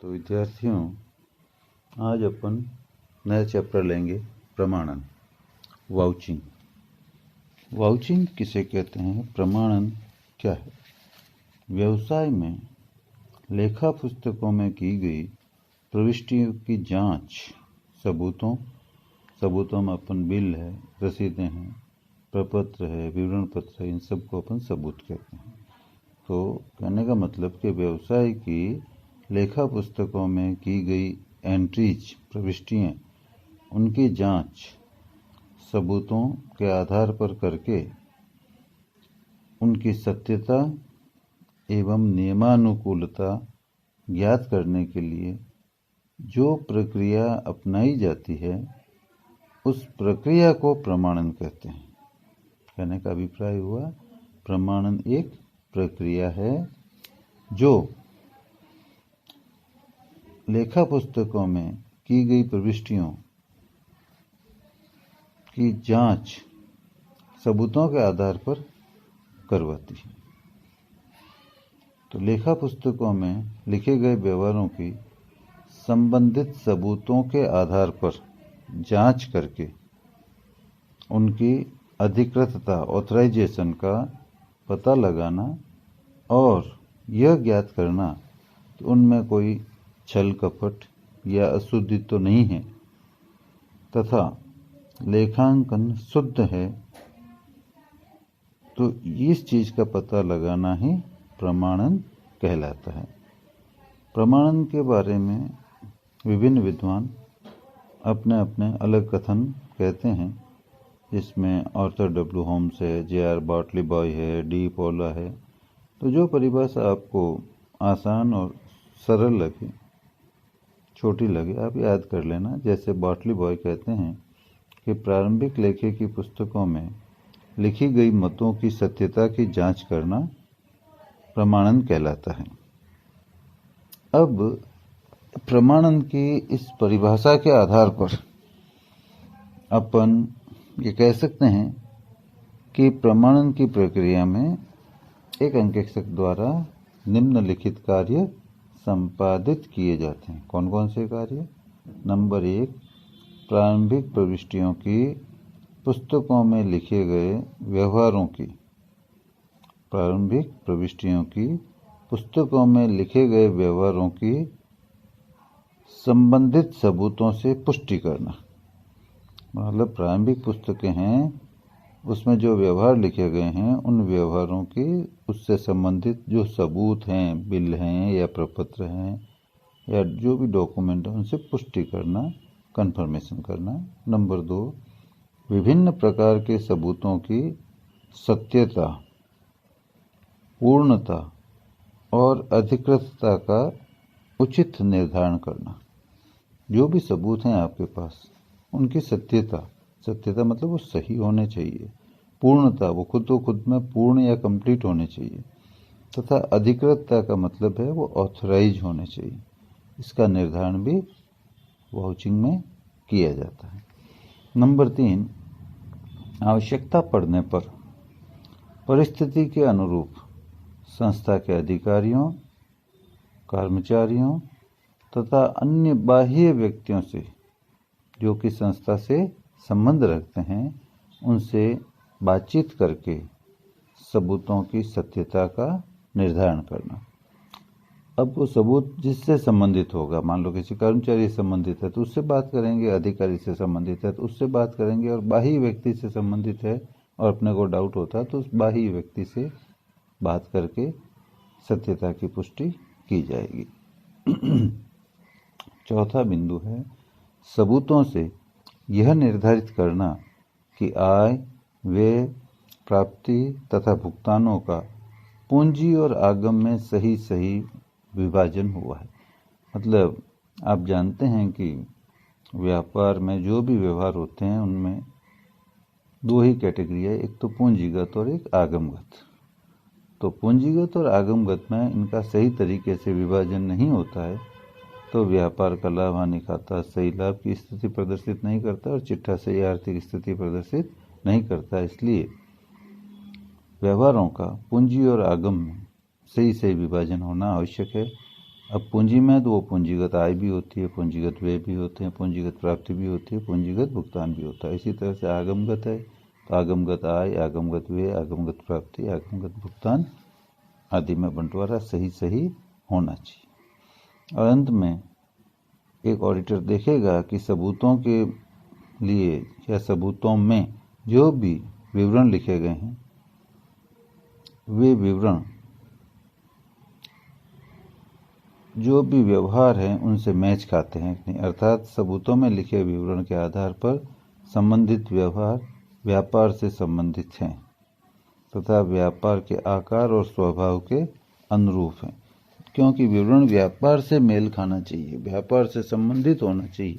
तो विद्यार्थियों, आज अपन नया चैप्टर लेंगे प्रमाणन, वाउचिंग। वाउचिंग किसे कहते हैं, प्रमाणन क्या है। व्यवसाय में लेखा पुस्तकों में की गई प्रविष्टियों की जांच सबूतों में अपन बिल है, रसीदें हैं, प्रपत्र है, विवरण पत्र है, इन सबको अपन सबूत कहते हैं। तो कहने का मतलब कि व्यवसाय की लेखा पुस्तकों में की गई एंट्रीज, प्रविष्टियां, उनकी जांच सबूतों के आधार पर करके उनकी सत्यता एवं नियमानुकूलता ज्ञात करने के लिए जो प्रक्रिया अपनाई जाती है, उस प्रक्रिया को प्रमाणन कहते हैं। कहने का अभिप्राय हुआ, प्रमाणन एक प्रक्रिया है जो लेखा पुस्तकों में की गई प्रविष्टियों की जांच सबूतों के आधार पर करवाती है। तो लेखा पुस्तकों में लिखे गए व्यवहारों की संबंधित सबूतों के आधार पर जांच करके उनकी अधिकृतता, ऑथराइजेशन का पता लगाना और यह ज्ञात करना कि उनमें कोई छल कपट या अशुद्धि तो नहीं है तथा लेखांकन शुद्ध है, तो इस चीज का पता लगाना ही प्रमाणन कहलाता है। प्रमाणन के बारे में विभिन्न विद्वान अपने अपने अलग कथन कहते हैं, जिसमें आर्थर डब्ल्यू होम्स है, जे.आर. बार्टली बॉय है, डी पॉला है। तो जो परिभाषा आपको आसान और सरल लगे, छोटी लगे, आप याद कर लेना। जैसे बार्टली बॉय कहते हैं कि प्रारंभिक लेखे की पुस्तकों में लिखी गई मतों की सत्यता की जांच करना प्रमाणन कहलाता है। अब प्रमाणन की इस परिभाषा के आधार पर अपन ये कह सकते हैं कि प्रमाणन की प्रक्रिया में एक अंकेक्षक द्वारा निम्नलिखित कार्य संपादित किए जाते हैं। कौन कौन से कार्य? नंबर 1, प्रारंभिक प्रविष्टियों की पुस्तकों में लिखे गए व्यवहारों की संबंधित सबूतों से पुष्टि करना। मतलब प्रारंभिक पुस्तकें हैं, उसमें जो व्यवहार लिखे गए हैं, उन व्यवहारों की उससे संबंधित जो सबूत हैं, बिल हैं या प्रपत्र हैं या जो भी डॉक्यूमेंट है, उनसे पुष्टि करना, कंफर्मेशन करना। नंबर 2, विभिन्न प्रकार के सबूतों की सत्यता, पूर्णता और अधिकृतता का उचित निर्धारण करना। जो भी सबूत हैं आपके पास, उनकी सत्यता मतलब वो सही होने चाहिए, पूर्णता वो खुद में पूर्ण या कंप्लीट होने चाहिए, तथा अधिकृतता का मतलब है वो ऑथराइज होने चाहिए। इसका निर्धारण भी वाउचिंग में किया जाता है। नंबर 3, आवश्यकता पड़ने पर परिस्थिति के अनुरूप संस्था के अधिकारियों, कर्मचारियों तथा अन्य बाह्य व्यक्तियों से जो कि संस्था से संबंध रखते हैं, उनसे बातचीत करके सबूतों की सत्यता का निर्धारण करना। अब वो सबूत जिससे संबंधित होगा, मान लो किसी कर्मचारी से संबंधित है तो उससे बात करेंगे, अधिकारी से संबंधित है तो उससे बात करेंगे, और बाह्य व्यक्ति से संबंधित है और अपने को डाउट होता है तो उस बाह्य व्यक्ति से बात करके सत्यता की पुष्टि की जाएगी। चौथा बिंदु है सबूतों से यह निर्धारित करना कि आय, व्यय, प्राप्ति तथा भुगतानों का पूंजी और आगम में सही विभाजन हुआ है। मतलब आप जानते हैं कि व्यापार में जो भी व्यवहार होते हैं, उनमें 2 ही कैटेगरी है, एक तो पूंजीगत और एक आगमगत। तो पूंजीगत और आगमगत में इनका सही तरीके से विभाजन नहीं होता है तो व्यापार का लाभ हानि खाता सही लाभ की स्थिति प्रदर्शित नहीं करता और चिट्ठा सही आर्थिक स्थिति प्रदर्शित नहीं करता। इसलिए व्यवहारों का पूंजी और आगम में सही विभाजन होना आवश्यक है। अब पूंजी में तो वो पूंजीगत आय भी होती है, पूंजीगत व्यय भी होते हैं, पूंजीगत प्राप्ति भी होती है, पूंजीगत भुगतान भी होता है। इसी तरह से आगमगत है तो आगमगत आय, आगमगत व्यय, आगमगत प्राप्ति, आगमगत भुगतान आदि में बंटवारा सही सही होना चाहिए। और अंत में एक ऑडिटर देखेगा कि सबूतों के लिए या सबूतों में जो भी विवरण लिखे गए हैं वे विवरण जो भी व्यवहार है उनसे मैच खाते हैं कि नहीं, अर्थात सबूतों में लिखे विवरण के आधार पर संबंधित व्यवहार व्यापार से संबंधित हैं तथा व्यापार के आकार और स्वभाव के अनुरूप हैं। क्योंकि विवरण व्यापार से मेल खाना चाहिए, व्यापार से संबंधित होना चाहिए,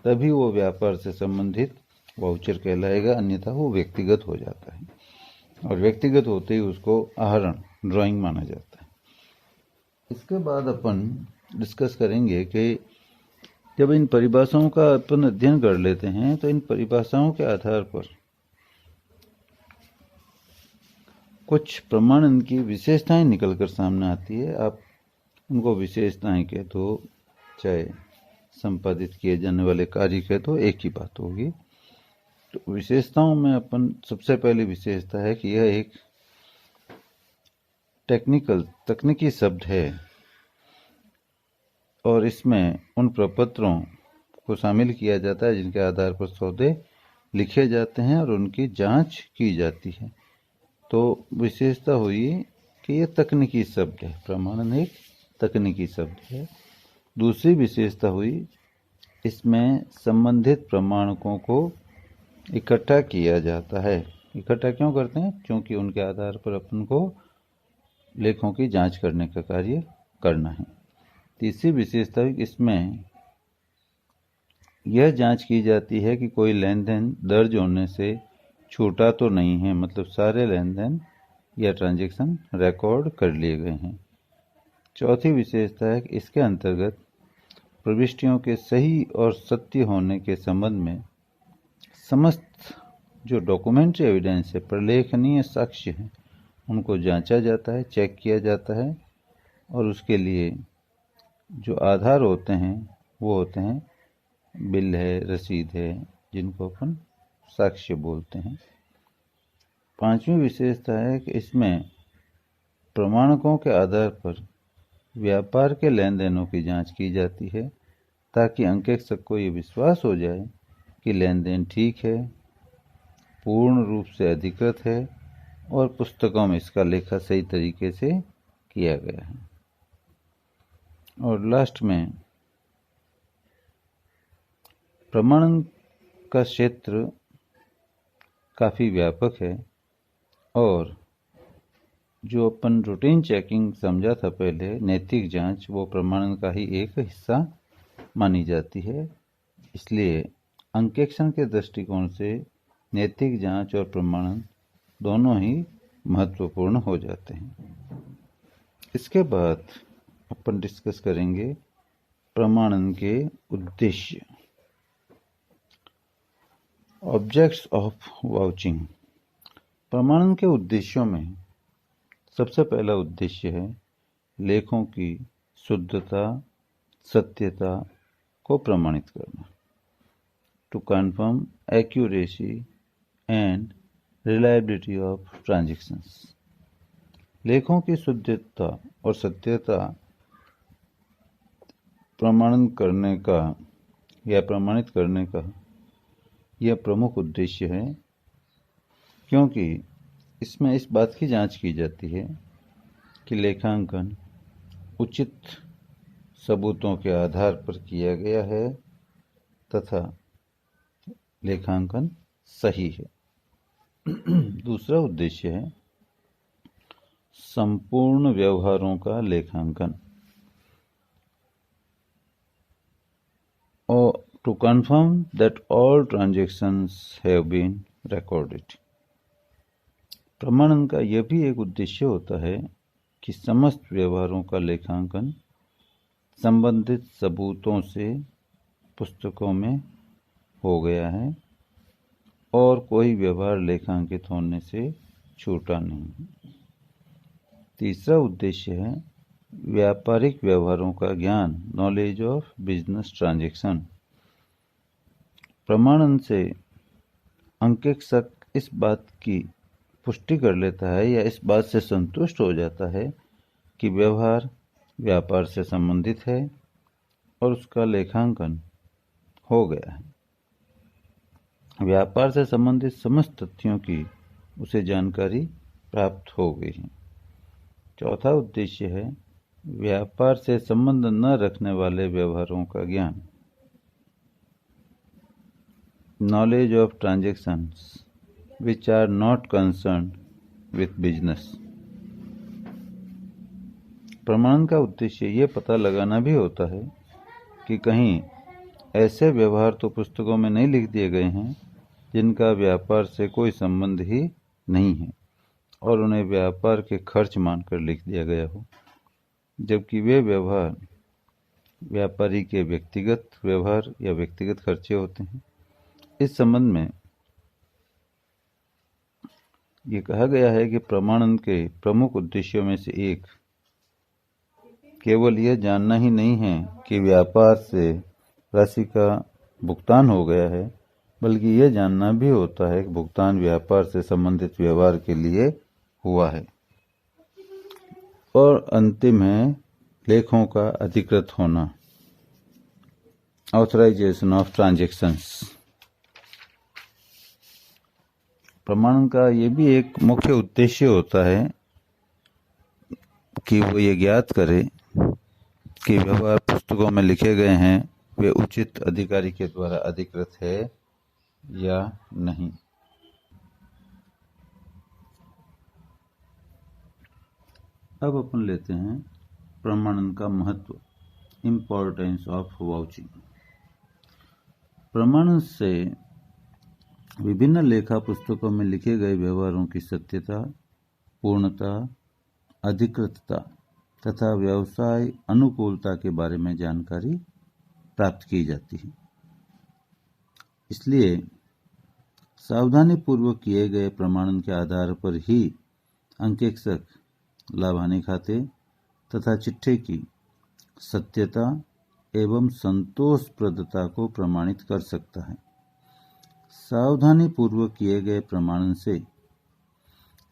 तभी वो व्यापार से संबंधित वाउचर कहलाएगा, अन्यथा वो व्यक्तिगत हो जाता है और व्यक्तिगत होते ही उसको आहरण ड्राइंग माना जाता है। इसके बाद अपन डिस्कस करेंगे कि जब इन परिभाषाओं का अपन अध्ययन कर लेते हैं तो इन परिभाषाओं के आधार पर कुछ प्रमाणन की विशेषताएं निकलकर सामने आती है। आप उनको विशेषताएं कह दो, चाहे संपादित किए जाने वाले कार्य कह दो, एक ही बात होगी। तो विशेषताओं में अपन सबसे पहली विशेषता है कि यह एक तकनीकी शब्द है और इसमें उन प्रपत्रों को शामिल किया जाता है जिनके आधार पर सौदे लिखे जाते हैं और उनकी जांच की जाती है। तो विशेषता हुई कि यह तकनीकी शब्द है, प्रमाणन एक तकनीकी शब्द है। दूसरी विशेषता हुई इसमें संबंधित प्रमाणकों को इकट्ठा किया जाता है। इकट्ठा क्यों करते हैं? क्योंकि उनके आधार पर अपन को लेखों की जांच करने का कार्य करना है। तीसरी विशेषता इसमें यह जांच की जाती है कि कोई लेन देन दर्ज होने से छूटा तो नहीं है, मतलब सारे लेन देन या ट्रांजैक्शन रिकॉर्ड कर लिए गए हैं। चौथी विशेषता है कि इसके अंतर्गत प्रविष्टियों के सही और सत्य होने के संबंध में समस्त जो डॉक्यूमेंट्री एविडेंस है, प्रलेखनीय साक्ष्य हैं, उनको जांचा जाता है, चेक किया जाता है और उसके लिए जो आधार होते हैं वो होते हैं बिल है, रसीद है, जिनको अपन साक्ष्य बोलते हैं। पांचवी विशेषता है कि इसमें प्रमाणकों के आधार पर व्यापार के लेन देनों की जांच की जाती है ताकि अंकेक्षक को ये विश्वास हो जाए कि लेन देन ठीक है, पूर्ण रूप से अधिकृत है और पुस्तकों में इसका लेखा सही तरीके से किया गया है। और लास्ट में प्रमाणन का क्षेत्र काफ़ी व्यापक है और जो अपन रूटीन चेकिंग समझा था पहले, नैतिक जांच, वो प्रमाणन का ही एक हिस्सा मानी जाती है। इसलिए अंकेक्षण के दृष्टिकोण से नैतिक जांच और प्रमाणन दोनों ही महत्वपूर्ण हो जाते हैं। इसके बाद अपन डिस्कस करेंगे प्रमाणन के उद्देश्य, ऑब्जेक्ट्स ऑफ वाउचिंग। प्रमाणन के उद्देश्यों में सबसे पहला उद्देश्य है लेखों की शुद्धता, सत्यता को प्रमाणित करना, to confirm accuracy and reliability of transactions. लेखों की शुद्धता और सत्यता प्रमाणित करने का यह प्रमुख उद्देश्य है, क्योंकि इसमें इस बात की जांच की जाती है कि लेखांकन उचित सबूतों के आधार पर किया गया है तथा लेखांकन सही है। दूसरा उद्देश्य है संपूर्ण व्यवहारों का लेखांकन, और to confirm that all transactions have been recorded. प्रमाणन का यह भी एक उद्देश्य होता है कि समस्त व्यवहारों का लेखांकन संबंधित सबूतों से पुस्तकों में हो गया है और कोई व्यवहार लेखांकित होने से छूटा नहीं। तीसरा उद्देश्य है व्यापारिक व्यवहारों का ज्ञान, नॉलेज ऑफ बिजनेस ट्रांजैक्शन। प्रमाणन से अंकेक्षक इस बात की पुष्टि कर लेता है या इस बात से संतुष्ट हो जाता है कि व्यवहार व्यापार से संबंधित है और उसका लेखांकन हो गया है। व्यापार से संबंधित समस्त तथ्यों की उसे जानकारी प्राप्त हो गई है। चौथा उद्देश्य है व्यापार से संबंध न रखने वाले व्यवहारों का ज्ञान, knowledge of transactions which are not concerned with business। प्रमाणन का उद्देश्य ये पता लगाना भी होता है कि कहीं ऐसे व्यवहार तो पुस्तकों में नहीं लिख दिए गए हैं जिनका व्यापार से कोई संबंध ही नहीं है और उन्हें व्यापार के खर्च मानकर लिख दिया गया हो, जबकि वे व्यवहार व्यापारी के व्यक्तिगत व्यवहार या व्यक्तिगत खर्चे होते हैं। इस संबंध में ये कहा गया है कि प्रमाणन के प्रमुख उद्देश्यों में से एक केवल यह जानना ही नहीं है कि व्यापार से राशि का भुगतान हो गया है, बल्कि यह जानना भी होता है कि भुगतान व्यापार से संबंधित व्यवहार के लिए हुआ है। और अंतिम है लेखों का अधिकृत होना, ऑथराइजेशन ऑफ ट्रांजैक्शंस। प्रमाणन का ये भी एक मुख्य उद्देश्य होता है कि वो ये ज्ञात करे कि व्यवहार पुस्तकों में लिखे गए हैं वे उचित अधिकारी के द्वारा अधिकृत है या नहीं। अब अपन लेते हैं प्रमाणन का महत्व, इम्पोर्टेंस ऑफ वाउचिंग। प्रमाणन से विभिन्न लेखा पुस्तकों में लिखे गए व्यवहारों की सत्यता, पूर्णता, अधिकृतता तथा व्यवसाय अनुकूलता के बारे में जानकारी प्राप्त की जाती है। इसलिए सावधानी पूर्वक किए गए प्रमाणन के आधार पर ही अंकेक्षक लाभ हानि खाते तथा चिट्ठे की सत्यता एवं संतोषप्रदता को प्रमाणित कर सकता है। सावधानी पूर्वक किए गए प्रमाणन से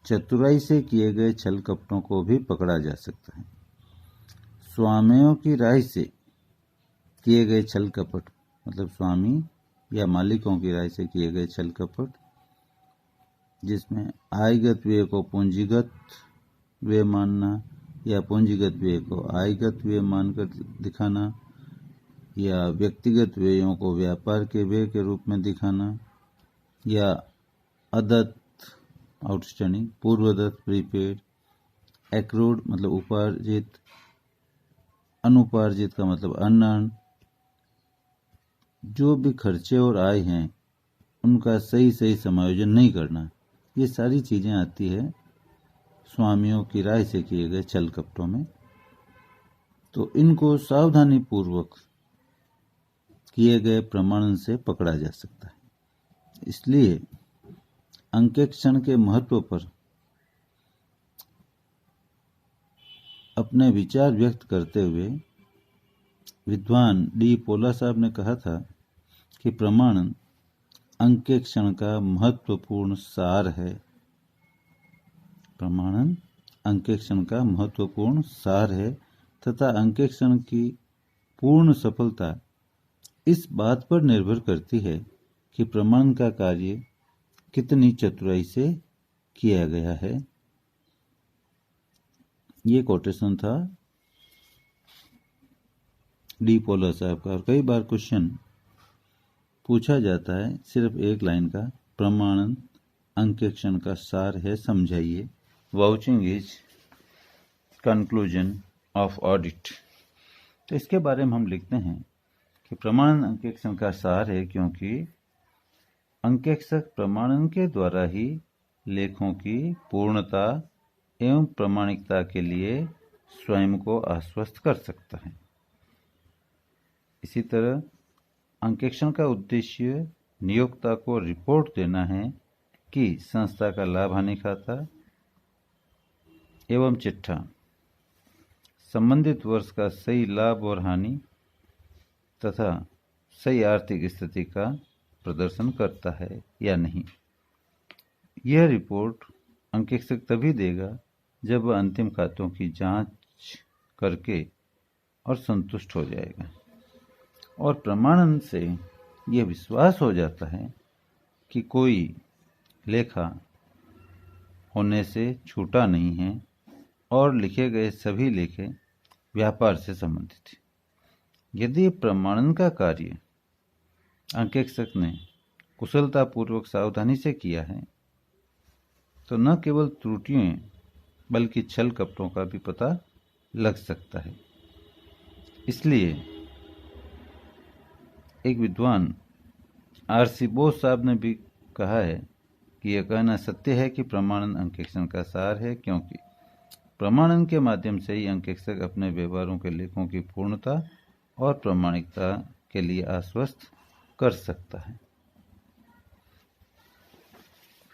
चतुराई से किए गए छल कपटों को भी पकड़ा जा सकता है। स्वामियों की राय से किए गए छल कपट, मतलब स्वामी या मालिकों की राय से किए गए छल कपट, जिसमें आयगत व्यय को पूंजीगत व्यय मानना या पूंजीगत व्यय को आयगत व्यय मानकर दिखाना या व्यक्तिगत व्ययों को व्यापार के व्यय के रूप में दिखाना या अदत्त आउटस्टैंडिंग, पूर्वदत्त प्रीपेड, एक्रूड मतलब उपार्जित, अनुपार्जित का मतलब अनअर्न, जो भी खर्चे और आय हैं उनका सही समायोजन नहीं करना, ये सारी चीजें आती है स्वामियों की राय से किए गए छल कपटों में। तो इनको सावधानी पूर्वक किए गए प्रमाणन से पकड़ा जा सकता है। इसलिए अंकेक्षण के महत्व पर अपने विचार व्यक्त करते हुए विद्वान डी पोला साहब ने कहा था कि प्रमाणन अंकेक्षण का महत्वपूर्ण सार है। प्रमाणन अंकेक्षण का महत्वपूर्ण सार है तथा अंकेक्षण की पूर्ण सफलता इस बात पर निर्भर करती है कि प्रमाणन का कार्य कितनी चतुराई से किया गया है। ये कोटेशन था डी पोलर साहब का। और कई बार क्वेश्चन पूछा जाता है सिर्फ एक लाइन का, प्रमाणन अंकेक्षण का सार है, समझाइए। Vouching is conclusion of audit. तो इसके बारे में हम लिखते हैं कि प्रमाणन अंकेक्षण का सार है क्योंकि अंकेक्षक प्रमाणन के द्वारा ही लेखों की पूर्णता एवं प्रामाणिकता के लिए स्वयं को आश्वस्त कर सकता है। इसी तरह अंकेक्षण का उद्देश्य नियोक्ता को रिपोर्ट देना है कि संस्था का लाभ हानि खाता एवं चिट्ठा संबंधित वर्ष का सही लाभ और हानि तथा सही आर्थिक स्थिति का प्रदर्शन करता है या नहीं। यह रिपोर्ट अंकेक्षक तभी देगा जब वह अंतिम खातों की जांच करके और संतुष्ट हो जाएगा और प्रमाणन से यह विश्वास हो जाता है कि कोई लेखा होने से छूटा नहीं है और लिखे गए सभी लेखे व्यापार से संबंधित हैं। यदि प्रमाणन का कार्य अंकेक्षक ने कुशलतापूर्वक सावधानी से किया है तो न केवल त्रुटियों बल्कि छल कपटों का भी पता लग सकता है। इसलिए एक विद्वान आर.सी. बोस साहब ने भी कहा है कि यह कहना सत्य है कि प्रमाणन अंकेक्षण का सार है, क्योंकि प्रमाणन के माध्यम से ही अंकेक्षक अपने व्यवहारों के लेखों की पूर्णता और प्रामाणिकता के लिए आश्वस्त कर सकता है।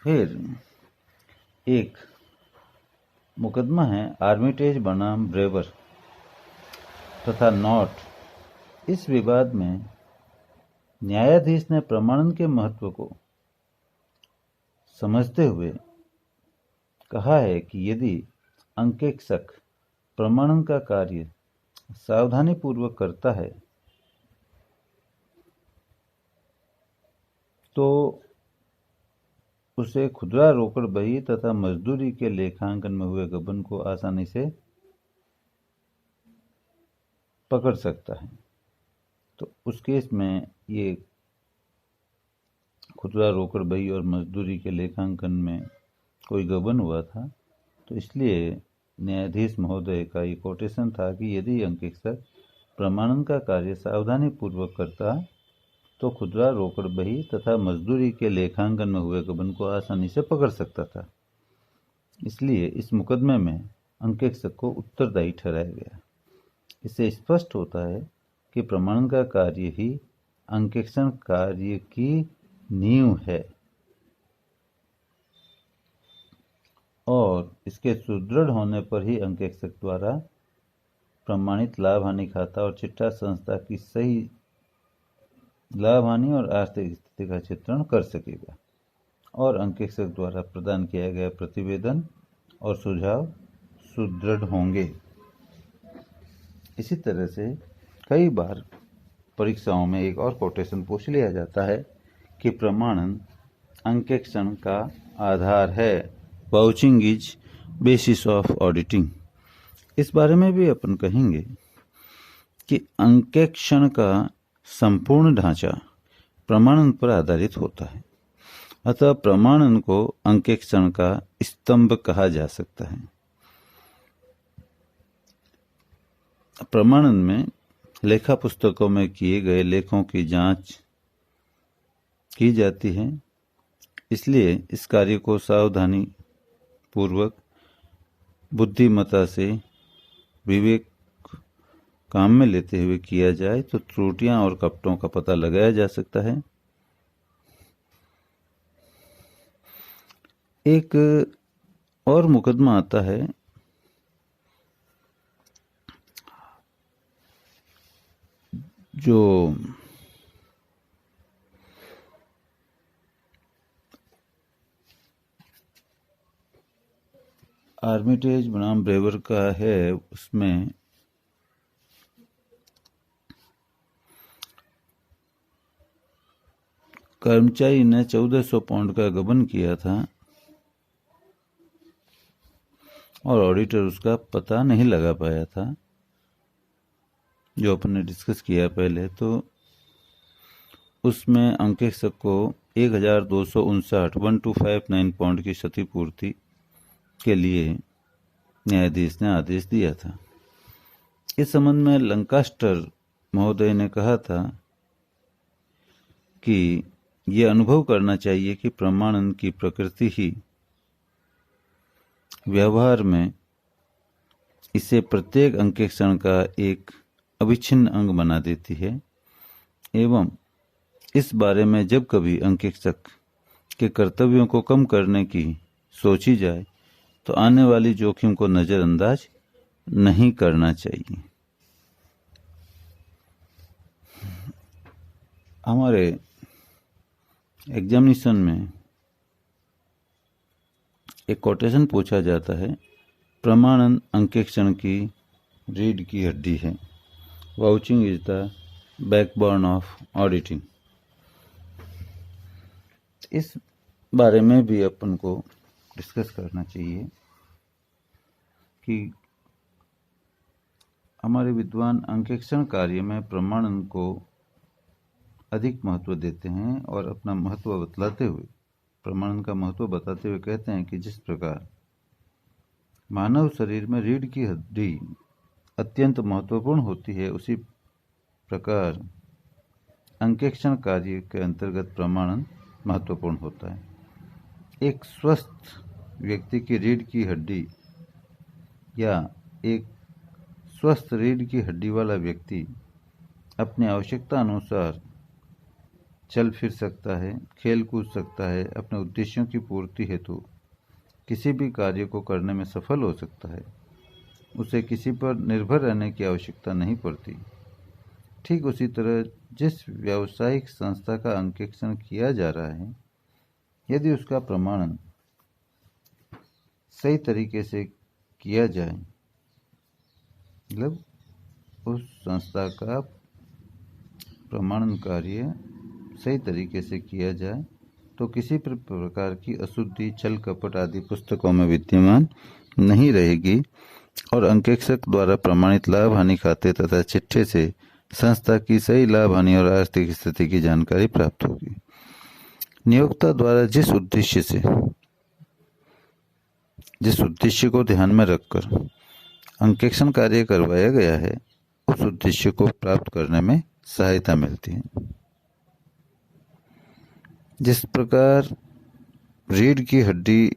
फिर एक मुकदमा है आर्मिटेज बनाम ब्रेवर तथा नॉट। इस विवाद में न्यायाधीश ने प्रमाणन के महत्व को समझते हुए कहा है कि यदि अंकेक्षक प्रमाणन का कार्य सावधानीपूर्वक करता है तो उसे खुदरा रोकड़ बही तथा मजदूरी के लेखांकन में हुए गबन को आसानी से पकड़ सकता है। तो उस केस में ये खुदरा रोकड़ बही और मजदूरी के लेखांकन में कोई गबन हुआ था, तो इसलिए न्यायाधीश महोदय का ये कोटेशन था कि यदि अंकेक्षक प्रमाणन का कार्य सावधानीपूर्वक करता तो खुदरा रोकड़ बही तथा मजदूरी के लेखांकन में हुए गबन को आसानी से पकड़ सकता था। इसलिए इस मुकदमे में अंकेक्षक को उत्तरदायी ठहराया गया। इससे स्पष्ट होता है कि प्रमाणन का कार्य ही अंकेक्षण कार्य की नींव है और इसके सुदृढ़ होने पर ही अंकेक्षक द्वारा प्रमाणित लाभ हानि खाता और चिट्ठा संस्था की सही लाभ हानि और आर्थिक स्थिति का चित्रण कर सकेगा और अंकेक्षक द्वारा प्रदान किया गया प्रतिवेदन और सुझाव सुदृढ़ होंगे। इसी तरह से कई बार परीक्षाओं में एक और कोटेशन पूछ लिया जाता है कि प्रमाणन अंकेक्षण का आधार है। Vouching is basis of auditing. इस बारे में भी अपन कहेंगे कि अंकेक्षण का संपूर्ण ढांचा प्रमाणन पर आधारित होता है, अतः प्रमाणन को अंकेक्षण का स्तंभ कहा जा सकता है। प्रमाणन में लेखा पुस्तकों में किए गए लेखों की जांच की जाती है, इसलिए इस कार्य को सावधानी पूर्वक बुद्धिमत्ता से विवेक काम में लेते हुए किया जाए तो त्रुटियां और कपटों का पता लगाया जा सकता है। एक और मुकदमा आता है जो आर्मिटेज बनाम ब्रेवर का है। उसमें कर्मचारी ने 1400 पाउंड का गबन किया था और ऑडिटर उसका पता नहीं लगा पाया था, जो अपन ने डिस्कस किया पहले। तो उसमें अंकेक्षक को 1259 पाउंड की क्षतिपूर्ति के लिए न्यायाधीश ने आदेश दिया था। इस संबंध में लंकास्टर महोदय ने कहा था कि यह अनुभव करना चाहिए कि प्रमाणन की प्रकृति ही व्यवहार में इसे प्रत्येक अंकेक्षण का एक अविच्छिन्न अंग बना देती है एवं इस बारे में जब कभी अंकेक्षक के कर्तव्यों को कम करने की सोची जाए तो आने वाली जोखिम को नज़रअंदाज नहीं करना चाहिए। हमारे एग्जामिनेशन में एक कोटेशन पूछा जाता है, प्रमाणन अंकेक्षण की रीढ़ की हड्डी है, vouching is the backbone of auditing. इस बारे में भी अपन को डिस्कस करना चाहिए कि हमारे विद्वान अंकेक्षण कार्य में प्रमाणन को अधिक महत्व देते हैं और अपना महत्व बतलाते हुए, प्रमाणन का महत्व बताते हुए कहते हैं कि जिस प्रकार मानव शरीर में रीढ़ की हड्डी अत्यंत महत्वपूर्ण होती है, उसी प्रकार अंकेक्षण कार्य के अंतर्गत प्रमाणन महत्वपूर्ण होता है। एक स्वस्थ व्यक्ति की रीढ़ की हड्डी या एक स्वस्थ रीढ़ की हड्डी वाला व्यक्ति अपनी आवश्यकता अनुसार चल फिर सकता है, खेल कूद सकता है, अपने उद्देश्यों की पूर्ति हेतु किसी भी कार्य को करने में सफल हो सकता है। उसे किसी पर निर्भर रहने की आवश्यकता नहीं पड़ती। ठीक उसी तरह जिस व्यावसायिक संस्था का अंकेक्षण किया जा रहा है, यदि उसका प्रमाणन सही तरीके से किया जाए, मतलब उस संस्था का प्रमाणन कार्य सही तरीके से किया जाए, तो किसी प्रकार की अशुद्धि, छल कपट आदि पुस्तकों में विद्यमान नहीं रहेगी और अंकेक्षक द्वारा प्रमाणित लाभ हानि खाते तथा चिट्ठे से संस्था की सही लाभ हानि और आर्थिक स्थिति की जानकारी प्राप्त होगी। नियोक्ता द्वारा जिस उद्देश्य को ध्यान में रखकर अंकेक्षण कार्य करवाया गया है, उस उद्देश्य को प्राप्त करने में सहायता मिलती है। जिस प्रकार रीढ़ की हड्डी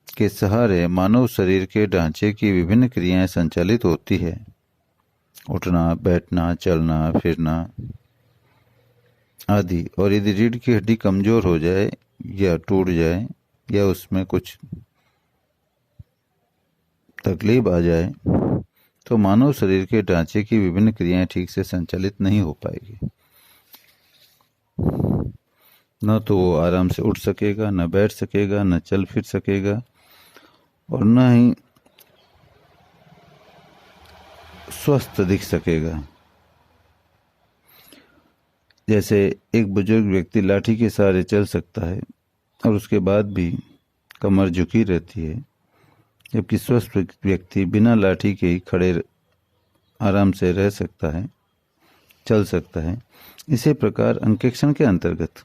के सहारे मानव शरीर के ढांचे की विभिन्न क्रियाएं संचालित होती है, उठना, बैठना, चलना, फिरना आदि, और यदि रीढ़ की हड्डी कमजोर हो जाए या टूट जाए या उसमें कुछ तकलीफ आ जाए, तो मानव शरीर के ढांचे की विभिन्न क्रियाएं ठीक से संचालित नहीं हो पाएगी। न तो वो आराम से उठ सकेगा, न बैठ सकेगा, न चल फिर सकेगा, और न ही स्वस्थ दिख सकेगा। जैसे एक बुजुर्ग व्यक्ति लाठी के सहारे चल सकता है और उसके बाद भी कमर झुकी रहती है, जबकि स्वस्थ व्यक्ति बिना लाठी के ही खड़े आराम से रह सकता है, चल सकता है। इसी प्रकार अंकेक्षण के अंतर्गत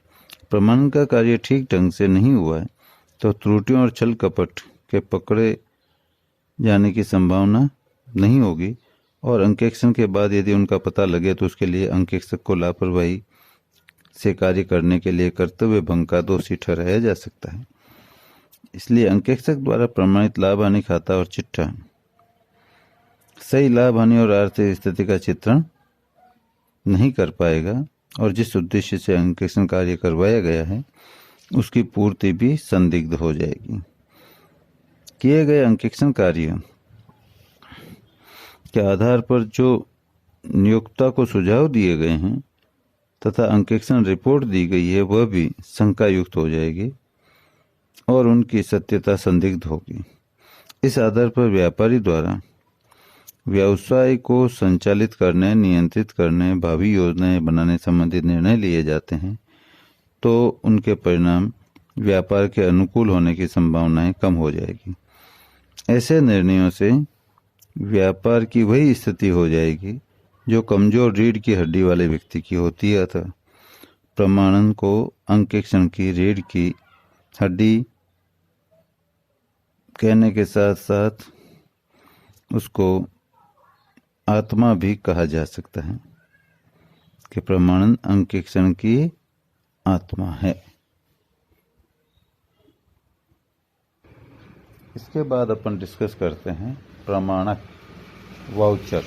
प्रमाणन का कार्य ठीक ढंग से नहीं हुआ है तो त्रुटियों और छल कपट के पकड़े जाने की संभावना नहीं होगी, और अंकेक्षण के बाद यदि उनका पता लगे तो उसके लिए अंकेक्षक को लापरवाही से कार्य करने के लिए कर्तव्य भंग का दोषी ठहराया जा सकता है। इसलिए अंकेक्षक द्वारा प्रमाणित लाभ हानि खाता और चिट्ठा सही लाभ हानि और आर्थिक स्थिति का चित्रण नहीं कर पाएगा, और जिस उद्देश्य से अंकेक्षण कार्य करवाया गया है उसकी पूर्ति भी संदिग्ध हो जाएगी। किए गए अंकेक्षण कार्य के आधार पर जो नियोक्ता को सुझाव दिए गए हैं तथा अंकेक्षण रिपोर्ट दी गई है, वह भी शंका युक्त हो जाएगी और उनकी सत्यता संदिग्ध होगी। इस आधार पर व्यापारी द्वारा व्यवसाय को संचालित करने, नियंत्रित करने, भावी योजनाएं बनाने संबंधी निर्णय लिए जाते हैं, तो उनके परिणाम व्यापार के अनुकूल होने की संभावनाएं कम हो जाएगी। ऐसे निर्णयों से व्यापार की वही स्थिति हो जाएगी जो कमजोर रीढ़ की हड्डी वाले व्यक्ति की होती है। अतः प्रमाणन को अंकेक्षण की रीढ़ की हड्डी कहने के साथ साथ उसको आत्मा भी कहा जा सकता है कि प्रमाणन अंकेक्षण की आत्मा है। इसके बाद अपन डिस्कस करते हैं प्रमाणक वाउचर।